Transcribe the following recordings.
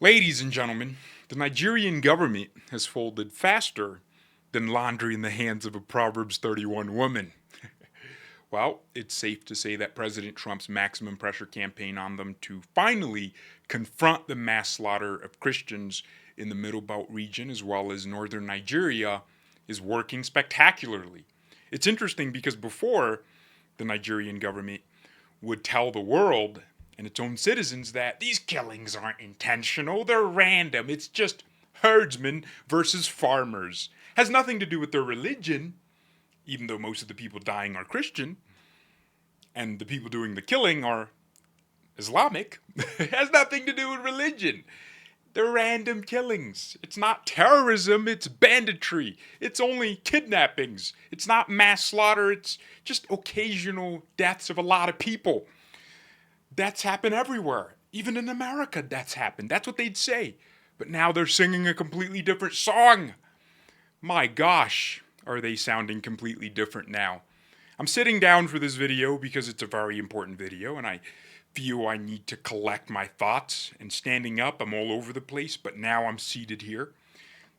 Ladies and gentlemen, the Nigerian government has folded faster than laundry in the hands of a Proverbs 31 woman. Well, it's safe to say that President Trump's maximum pressure campaign on them to finally confront the mass slaughter of Christians in the Middle Belt region as well as northern Nigeria is working spectacularly. It's interesting because before, the Nigerian government would tell the world and its own citizens that these killings aren't intentional, they're random. It's just herdsmen versus farmers. Has nothing to do with their religion, even though most of the people dying are Christian, and the people doing the killing are Islamic. It has nothing to do with religion. They're random killings. It's not terrorism, it's banditry. It's only kidnappings. It's not mass slaughter, it's just occasional deaths of a lot of people. Deaths happen everywhere. Even in America, deaths happen. That's what they'd say. But now they're singing a completely different song. My gosh, are they sounding completely different now? I'm sitting down for this video because it's a very important video and I feel I need to collect my thoughts. And standing up, I'm all over the place, but now I'm seated here.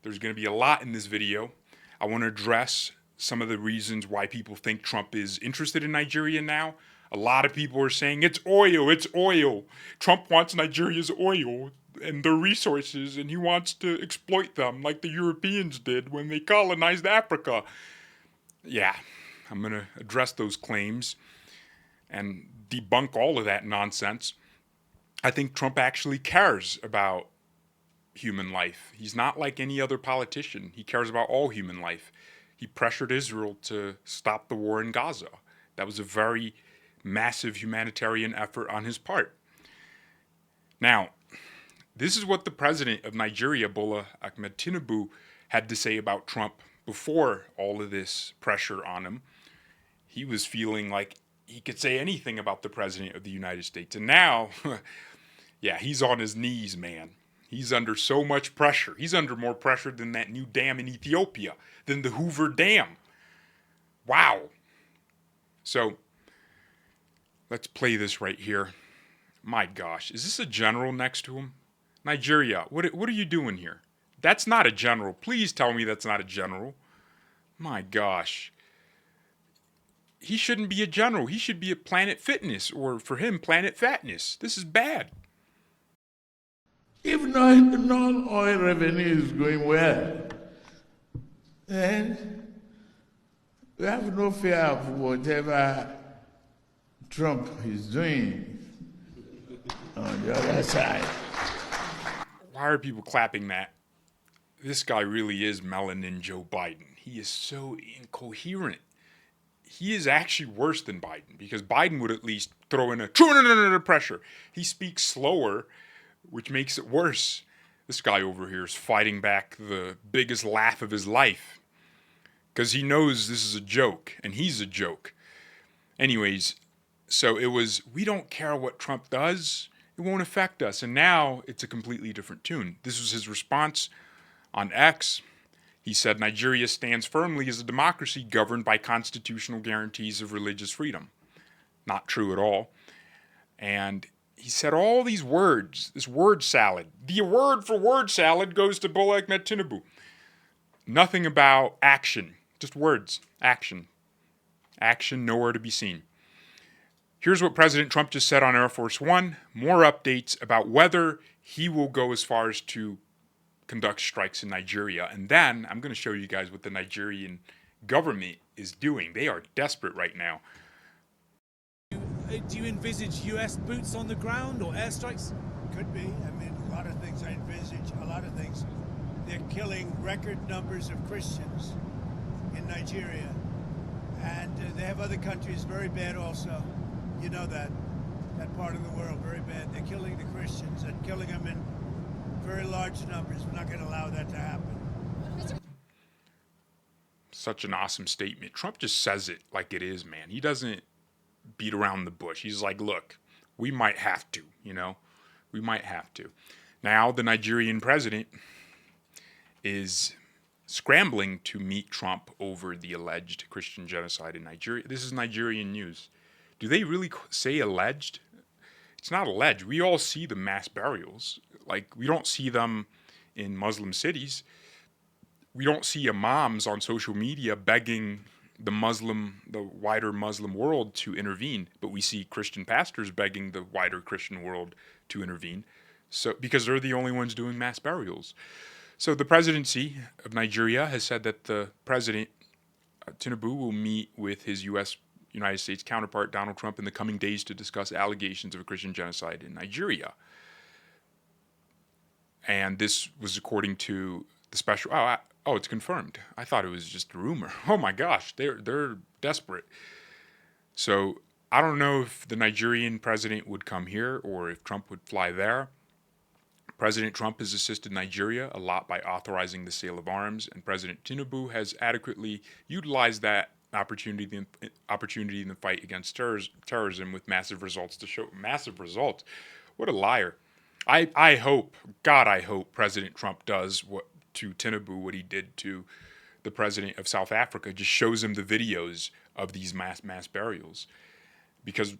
There's going to be a lot in this video. I want to address some of the reasons why people think Trump is interested in Nigeria now. A lot of people are saying it's oil, it's oil. Trump wants Nigeria's oil and their resources, and he wants to exploit them like the Europeans did when they colonized Africa. Yeah, I'm going to address those claims and debunk all of that nonsense. I think Trump actually cares about human life. He's not like any other politician. He cares about all human life. He pressured Israel to stop the war in Gaza. That was a very massive humanitarian effort on his part. Now, this is what the president of Nigeria, Bola Ahmed Tinubu, had to say about Trump before all of this pressure on him. He was feeling like he could say anything about the president of the United States. And now, yeah, he's on his knees, man. He's under so much pressure. He's under more pressure than that new dam in Ethiopia, than the Hoover Dam. Wow. So, let's play this right here. My gosh, is this a general next to him? Nigeria, what are you doing here? That's not a general. Please tell me that's not a general. My gosh. He shouldn't be a general. He should be at Planet Fitness, or for him, Planet Fatness. This is bad. If non-oil revenue is going well, then we have no fear of whatever Trump is doing on the other side. Why are people clapping that? This guy really is melanin Joe Biden. He is so incoherent. He is actually worse than Biden because Biden would at least throw in a pressure. He speaks slower, which makes it worse. This guy over here is fighting back the biggest laugh of his life because he knows this is a joke and he's a joke. Anyways, so it was, we don't care what Trump does. It won't affect us. And now it's a completely different tune. This was his response on X. He said Nigeria stands firmly as a democracy governed by constitutional guarantees of religious freedom. Not true at all. And he said all these words, this word salad. The word for word salad goes to Bola Ahmed Tinubu. Nothing about action, just words, action. Action nowhere to be seen. Here's what President Trump just said on Air Force One. More updates about whether he will go as far as to conduct strikes in Nigeria. And then I'm going to show you guys what the Nigerian government is doing. They are desperate right now. Do you envisage US boots on the ground or airstrikes? Could be. I mean, a lot of things I envisage, a lot of things. They're killing record numbers of Christians in Nigeria. And they have other countries very bad also. You know that part of the world, very bad. They're killing the Christians and killing them in very large numbers. We're not going to allow that to happen. Such an awesome statement. Trump just says it like it is, man. He doesn't beat around the bush. He's like, look, we might have to, we might have to. Now the Nigerian president is scrambling to meet Trump over the alleged Christian genocide in Nigeria. This is Nigerian news. Do they really say alleged? It's not alleged. We all see the mass burials. Like, we don't see them in Muslim cities. We don't see imams on social media begging the wider Muslim world to intervene, but we see Christian pastors begging the wider Christian world to intervene. So, because they're the only ones doing mass burials. So the presidency of Nigeria has said that the president, Tinubu, will meet with his United States counterpart, Donald Trump, in the coming days to discuss allegations of a Christian genocide in Nigeria. And this was according to the special. Oh, it's confirmed. I thought it was just a rumor. Oh my gosh, they're desperate. So I don't know if the Nigerian president would come here or if Trump would fly there. President Trump has assisted Nigeria a lot by authorizing the sale of arms, and President Tinubu has adequately utilized that opportunity in the fight against terrorism with massive results to show massive results. What a liar. I hope, God, I hope President Trump does what to Tinubu what he did to the president of South Africa, just shows him the videos of these mass burials, because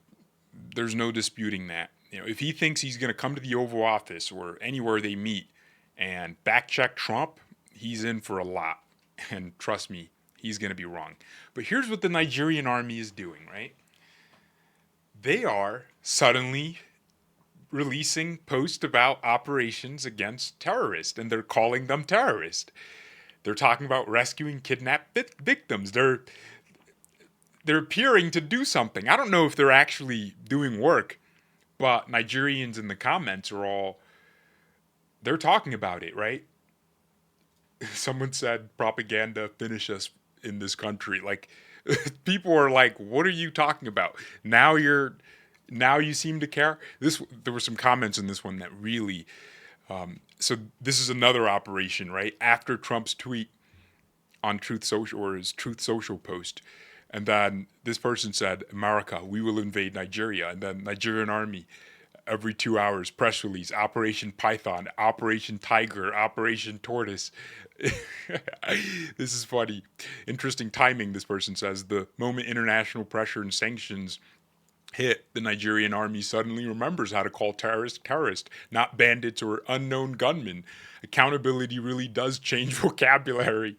there's no disputing that. You know, if he thinks he's going to come to the Oval Office or anywhere they meet and back check Trump, he's in for a lot. And trust me, he's going to be wrong. But here's what the Nigerian army is doing, right? They are suddenly releasing posts about operations against terrorists, and they're calling them terrorists. They're talking about rescuing kidnapped victims. They're appearing to do something. I don't know if they're actually doing work, but Nigerians in the comments they're talking about it, right? Someone said propaganda finish us in this country. Like, people are like, what are you talking about? Now you seem to care. There were some comments in this one that really, so this is another operation, right? After Trump's tweet on Truth Social, or his Truth Social post, and then this person said, America, we will invade Nigeria. And then Nigerian army, every 2 hours, press release, Operation Python, Operation Tiger, Operation Tortoise. This is funny. Interesting timing, this person says. The moment international pressure and sanctions hit, the Nigerian army suddenly remembers how to call terrorists, not bandits or unknown gunmen. Accountability really does change vocabulary.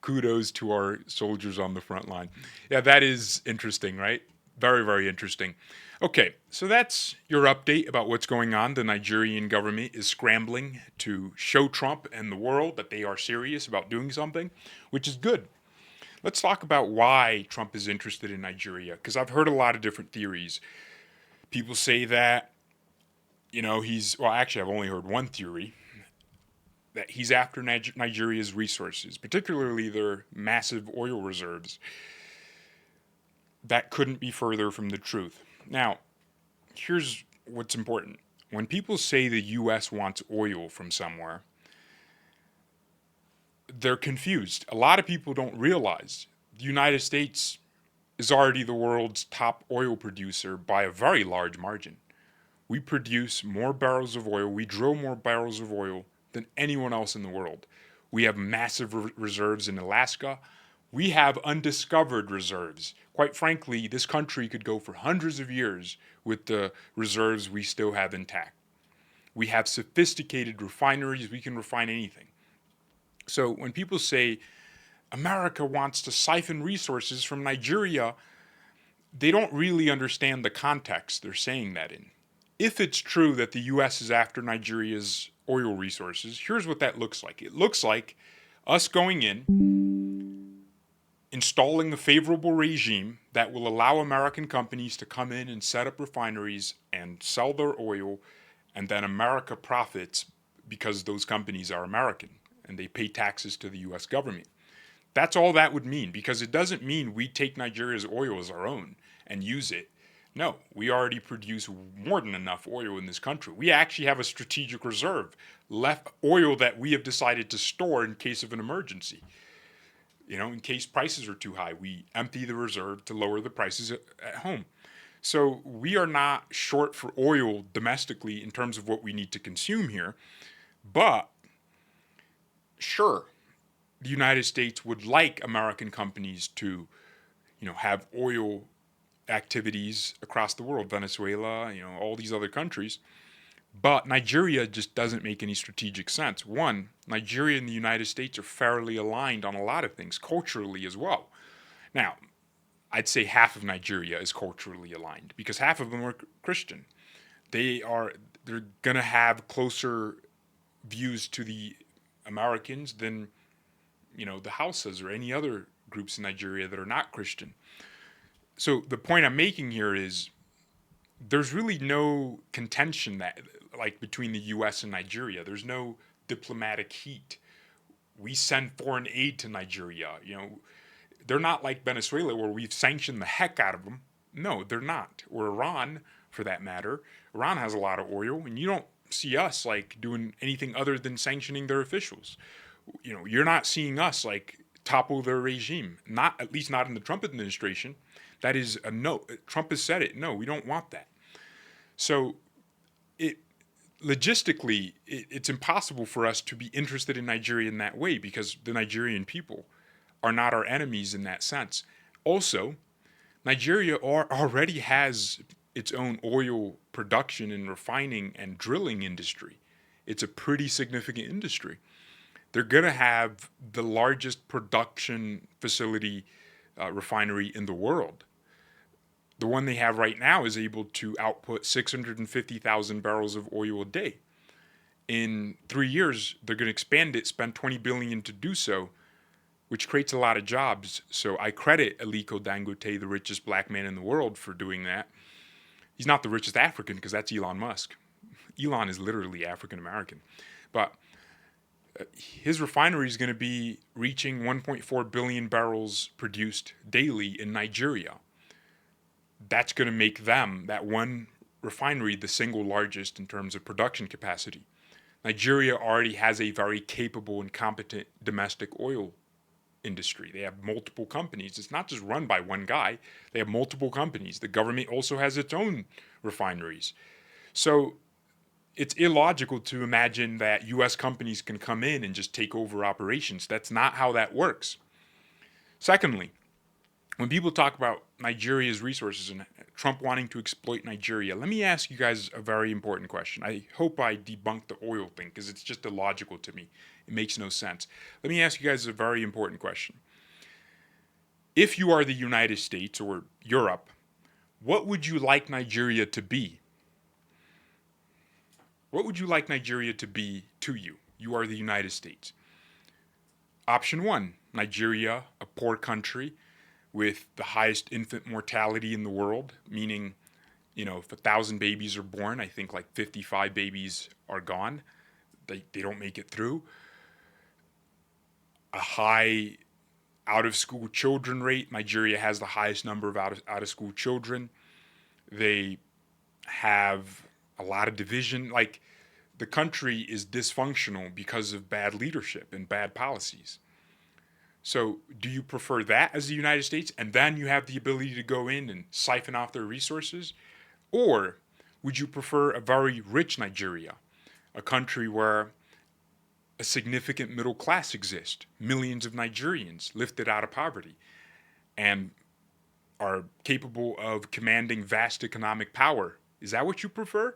Kudos to our soldiers on the front line. Yeah, that is interesting, right? Very, very interesting. Okay, so that's your update about what's going on. The Nigerian government is scrambling to show Trump and the world that they are serious about doing something, which is good. Let's talk about why Trump is interested in Nigeria, because I've heard a lot of different theories. People say that, actually, I've only heard one theory, that he's after Nigeria's resources, particularly their massive oil reserves. That couldn't be further from the truth. Now, here's what's important. When people say the U.S. wants oil from somewhere, they're confused. A lot of people don't realize the United States is already the world's top oil producer by a very large margin. We produce more barrels of oil, we drill more barrels of oil than anyone else in the world. We have massive reserves in Alaska. We have undiscovered reserves. Quite frankly, this country could go for hundreds of years with the reserves we still have intact. We have sophisticated refineries. We can refine anything. So when people say America wants to siphon resources from Nigeria, they don't really understand the context they're saying that in. If it's true that the U.S. is after Nigeria's oil resources, here's what that looks like. It looks like us going in, installing a favorable regime that will allow American companies to come in and set up refineries and sell their oil, and then America profits because those companies are American and they pay taxes to the U.S. government. That's all that would mean, because it doesn't mean we take Nigeria's oil as our own and use it. No, we already produce more than enough oil in this country. We actually have a strategic reserve, left oil that we have decided to store in case of an emergency. In case prices are too high, we empty the reserve to lower the prices at home. So we are not short for oil domestically in terms of what we need to consume here. But sure, the United States would like American companies to, have oil activities across the world, Venezuela, all these other countries. But Nigeria just doesn't make any strategic sense. One, Nigeria and the United States are fairly aligned on a lot of things, culturally as well. Now, I'd say half of Nigeria is culturally aligned because half of them are Christian. They're gonna have closer views to the Americans than the Hausas or any other groups in Nigeria that are not Christian. So the point I'm making here is there's really no contention that like between the US and Nigeria. There's no diplomatic heat. We send foreign aid to Nigeria. They're not like Venezuela where we've sanctioned the heck out of them. No, they're not. Or Iran for that matter. Iran has a lot of oil and you don't see us like doing anything other than sanctioning their officials. You're not seeing us like topple their regime. Not at least not in the Trump administration. That is a no. Trump has said it. No, we don't want that. So logistically, it's impossible for us to be interested in Nigeria in that way because the Nigerian people are not our enemies in that sense. Also, Nigeria already has its own oil production and refining and drilling industry. It's a pretty significant industry. They're going to have the largest production facility refinery in the world. The one they have right now is able to output 650,000 barrels of oil a day. In 3 years, they're going to expand it, spend $20 billion to do so, which creates a lot of jobs. So I credit Aliko Dangote, the richest black man in the world, for doing that. He's not the richest African because that's Elon Musk. Elon is literally African American. But his refinery is going to be reaching 1.4 billion barrels produced daily in Nigeria. That's going to make them, that one refinery, the single largest in terms of production capacity. Nigeria already has a very capable and competent domestic oil industry. They have multiple companies. It's not just run by one guy. They have multiple companies. The government also has its own refineries. So it's illogical to imagine that U.S. companies can come in and just take over operations. That's not how that works. Secondly, when people talk about Nigeria's resources and Trump wanting to exploit Nigeria, let me ask you guys a very important question. I hope I debunk the oil thing because it's just illogical to me. It makes no sense. Let me ask you guys a very important question. If you are the United States or Europe, what would you like Nigeria to be? What would you like Nigeria to be to you? You are the United States. Option one, Nigeria, a poor country with the highest infant mortality in the world, meaning, if 1,000 babies are born, I think like 55 babies are gone. They don't make it through. A high out-of-school children rate. Nigeria has the highest number of out-of-school children. They have a lot of division. Like, the country is dysfunctional because of bad leadership and bad policies. So do you prefer that as the United States and then you have the ability to go in and siphon off their resources? Or would you prefer a very rich Nigeria, a country where a significant middle class exists, millions of Nigerians lifted out of poverty and are capable of commanding vast economic power? Is that what you prefer?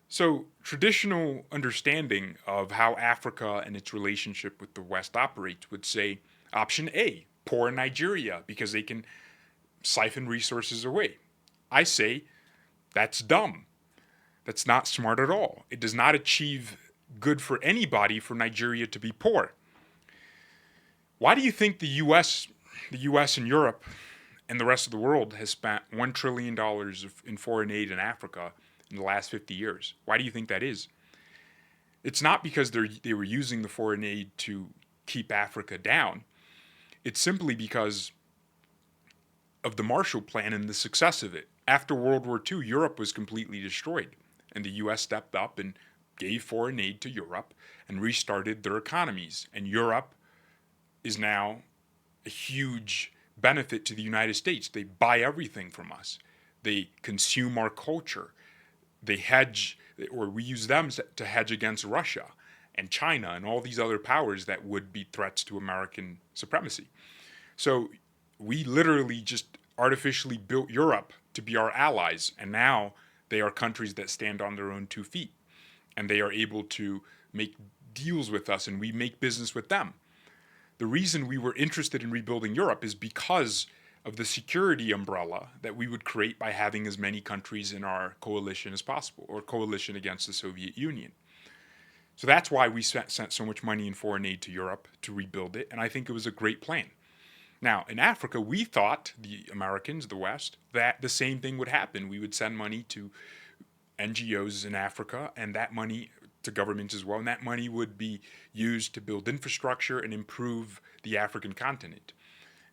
So traditional understanding of how Africa and its relationship with the West operates would say option A, poor Nigeria, because they can siphon resources away. I say that's dumb. That's not smart at all. It does not achieve good for anybody for Nigeria to be poor. Why do you think the US and Europe and the rest of the world has spent $1 trillion in foreign aid in Africa in the last 50 years? Why do you think that is? It's not because they were using the foreign aid to keep Africa down. It's simply because of the Marshall Plan and the success of it. After World War II, Europe was completely destroyed, and the U.S. stepped up and gave foreign aid to Europe and restarted their economies. And Europe is now a huge benefit to the United States. They buy everything from us. They consume our culture. They hedge, or we use them to hedge against Russia and China and all these other powers that would be threats to American supremacy. So we literally just artificially built Europe to be our allies, and now They are countries that stand on their own 2 feet, and they are able to make deals with us, and we make business with them. The reason we were interested in rebuilding Europe is because of the security umbrella that we would create by having as many countries in our coalition as possible, or coalition against the Soviet Union. So that's why we sent so much money in foreign aid to Europe to rebuild it, and I think it was a great plan. Now, in Africa, we thought, the Americans, the West, that the same thing would happen. We would send money to NGOs in Africa, and that money to governments as well, and that money would be used to build infrastructure and improve the African continent.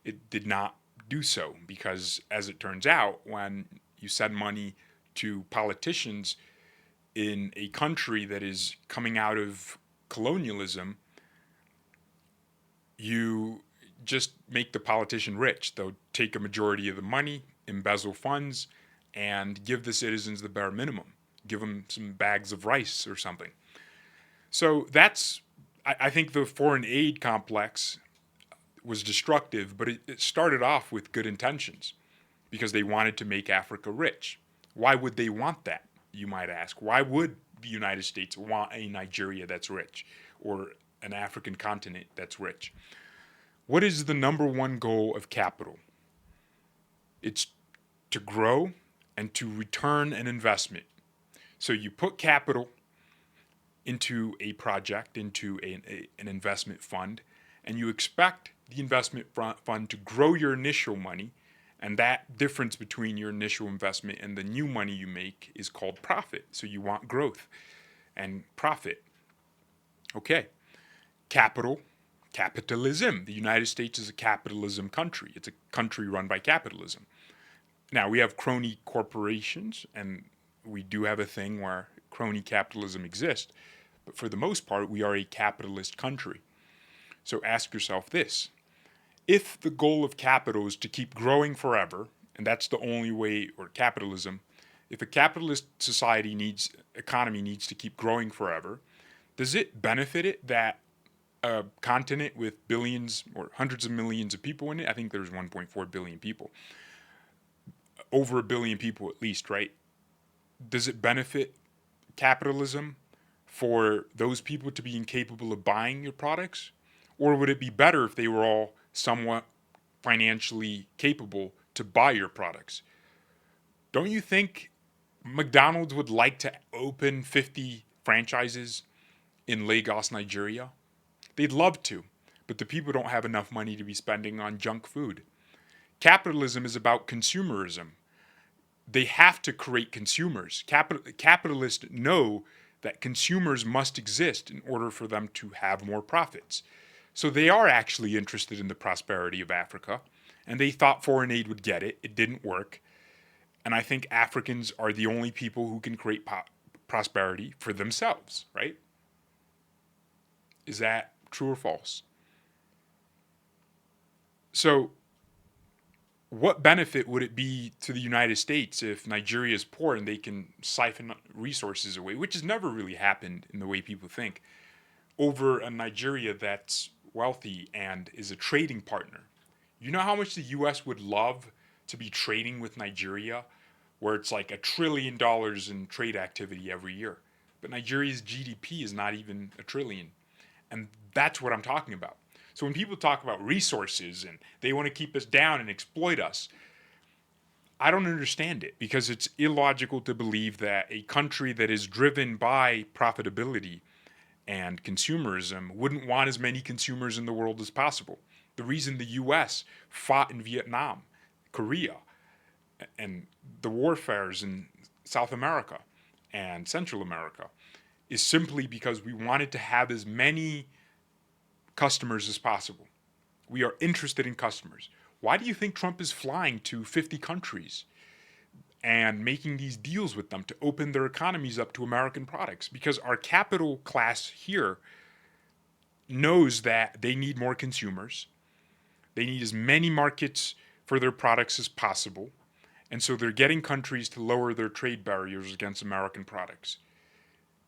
It did not do so because, as it turns out, when you send money to politicians in a country that is coming out of colonialism, you just make the politician rich. They'll take a majority of the money, embezzle funds, and give the citizens the bare minimum. Give them some bags of rice or something. So I think the foreign aid complex was destructive, but it started off with good intentions because they wanted to make Africa rich. Why would they want that, you might ask? Why would the United States want a Nigeria that's rich or an African continent that's rich? What is the number one goal of capital? It's to grow and to return an investment. So you put capital into a project, into an investment fund, and you expect the investment fund to grow your initial money, and that difference between your initial investment and the new money you make is called profit. So you want growth and profit. Okay. Capitalism. The United States is a capitalism country. It's a country run by capitalism. Now, we have crony corporations, and we do have a thing where crony capitalism exists, but for the most part, we are a capitalist country. So ask yourself this. If the goal of capital is to keep growing forever, and that's the only way, or capitalism, if a capitalist economy needs to keep growing forever, does it benefit it that a continent with billions or hundreds of millions of people in it, I think there's 1.4 billion people, over a billion people at least, right? Does it benefit capitalism for those people to be incapable of buying your products? Or would it be better if they were all somewhat financially capable to buy your products? Don't you think McDonald's would like to open 50 franchises in Lagos, Nigeria? They'd love to, but the people don't have enough money to be spending on junk food. Capitalism is about consumerism. They have to create consumers. Capitalists know that consumers must exist in order for them to have more profits. So they are actually interested in the prosperity of Africa, and they thought foreign aid would get it. It didn't work. And I think Africans are the only people who can create prosperity for themselves, right? Is that true or false? So what benefit would it be to the United States if Nigeria is poor and they can siphon resources away, which has never really happened in the way people think, over a Nigeria that's wealthy and is a trading partner? You know how much the U.S. would love to be trading with Nigeria, where it's like $1 trillion in trade activity every year. But Nigeria's GDP is not even $1 trillion. And that's what I'm talking about. So when people talk about resources and they want to keep us down and exploit us, I don't understand it, because it's illogical to believe that a country that is driven by profitability and consumerism wouldn't want as many consumers in the world as possible. The reason the U.S. fought in Vietnam, Korea, and the warfares in South America and Central America is simply because we wanted to have as many customers as possible. We are interested in customers. Why do you think Trump is flying to 50 countries and making these deals with them to open their economies up to American products? Because our capital class here knows that they need more consumers. They need as many markets for their products as possible. And so they're getting countries to lower their trade barriers against American products.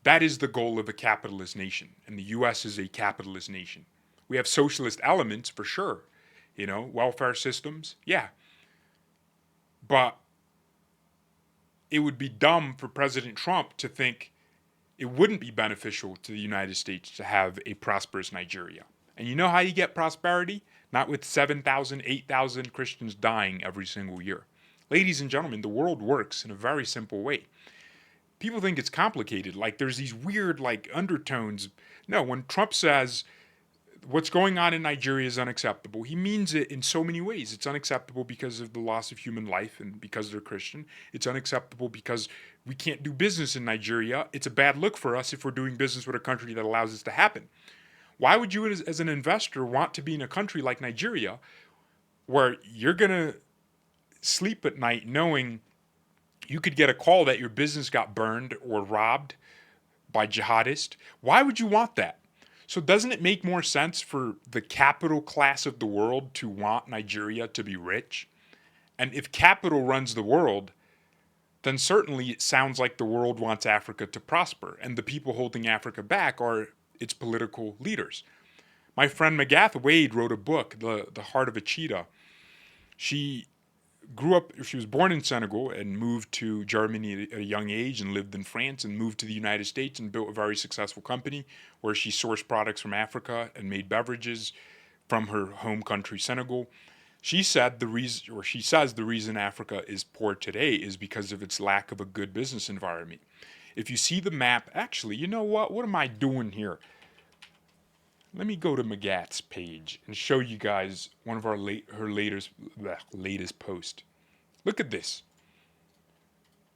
That is the goal of a capitalist nation, and the U.S. is a capitalist nation. We have socialist elements for sure, welfare systems, yeah. But it would be dumb for President Trump to think it wouldn't be beneficial to the United States to have a prosperous Nigeria. And you know how you get prosperity? Not with 7,000, 8,000 Christians dying every single year. Ladies and gentlemen, the world works in a very simple way. People think it's complicated, like there's these weird like undertones. No, when Trump says what's going on in Nigeria is unacceptable, he means it in so many ways. It's unacceptable because of the loss of human life and because they're Christian. It's unacceptable because we can't do business in Nigeria. It's a bad look for us if we're doing business with a country that allows this to happen. Why would you, as an investor, want to be in a country like Nigeria where you're going to sleep at night knowing you could get a call that your business got burned or robbed by jihadists? Why would you want that? So doesn't it make more sense for the capital class of the world to want Nigeria to be rich? And if capital runs the world, then certainly it sounds like the world wants Africa to prosper, and the people holding Africa back are its political leaders. My friend Magath Wade wrote a book, The Heart of a Cheetah. She was born in Senegal and moved to Germany at a young age and lived in France and moved to the United States and built a very successful company where she sourced products from Africa and made beverages from her home country, Senegal. She says the reason Africa is poor today is because of its lack of a good business environment. If you see the map, actually, you know what? What am I doing here? Let me go to Magath's page and show you guys one of her latest post. Look at this.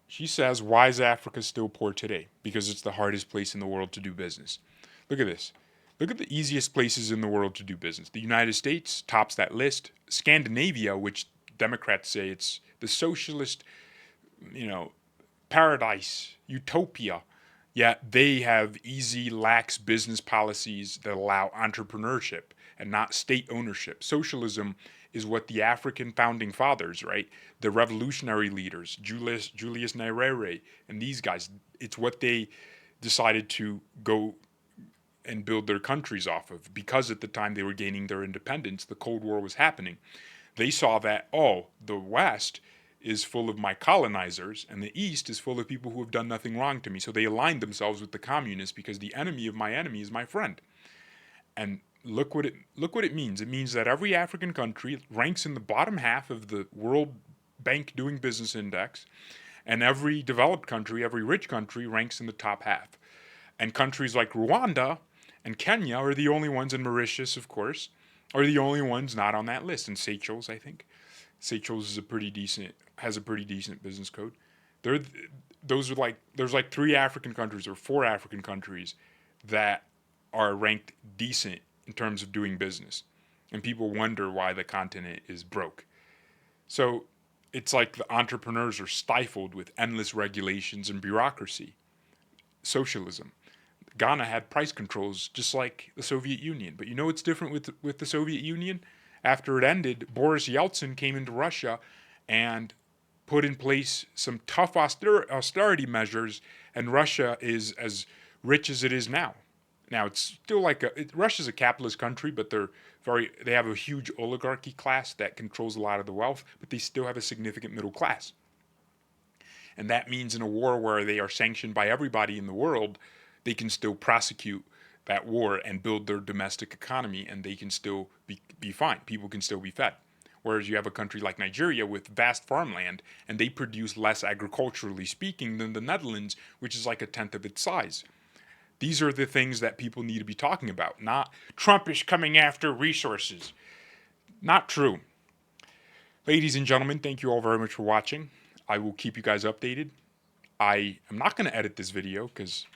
She says, why is Africa still poor today? Because it's the hardest place in the world to do business. Look at this. Look at the easiest places in the world to do business. The United States tops that list. Scandinavia, which Democrats say it's the socialist, paradise, utopia. Yet they have easy, lax business policies that allow entrepreneurship and not state ownership. Socialism is what the African founding fathers, right? The revolutionary leaders, Julius Nyerere, and these guys, it's what they decided to go and build their countries off of, because at the time they were gaining their independence, the Cold War was happening. They saw that, the West is full of my colonizers, and the East is full of people who have done nothing wrong to me. So they aligned themselves with the communists because the enemy of my enemy is my friend. And look what it means. It means that every African country ranks in the bottom half of the World Bank Doing Business Index, and every developed country, every rich country, ranks in the top half. And countries like Rwanda and Kenya are the only ones, and Mauritius, of course, are the only ones not on that list. And Seychelles, I think. Seychelles has a pretty decent business code. There's like 3 African countries or 4 African countries that are ranked decent in terms of doing business. And people wonder why the continent is broke. So it's like the entrepreneurs are stifled with endless regulations and bureaucracy. Socialism. Ghana had price controls just like the Soviet Union. But you know what's different with the Soviet Union? After it ended, Boris Yeltsin came into Russia and put in place some tough austerity measures, and Russia is as rich as it is now. Now, it's still Russia's a capitalist country, but they have a huge oligarchy class that controls a lot of the wealth, but they still have a significant middle class. And that means in a war where they are sanctioned by everybody in the world, they can still prosecute that war and build their domestic economy, and they can still be fine. People can still be fed. Whereas you have a country like Nigeria with vast farmland, and they produce less agriculturally speaking than the Netherlands, which is like 1/10 of its size. These are the things that people need to be talking about, not Trump is coming after resources. Not true. Ladies and gentlemen, thank you all very much for watching. I will keep you guys updated. I am not going to edit this video because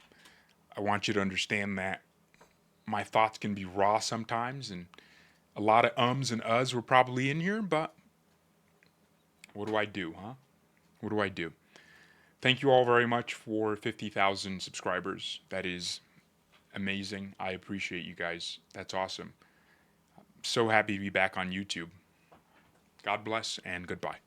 I want you to understand that my thoughts can be raw sometimes, and a lot of ums and uhs were probably in here, but what do I do, huh? What do I do? Thank you all very much for 50,000 subscribers. That is amazing. I appreciate you guys. That's awesome. I'm so happy to be back on YouTube. God bless and goodbye.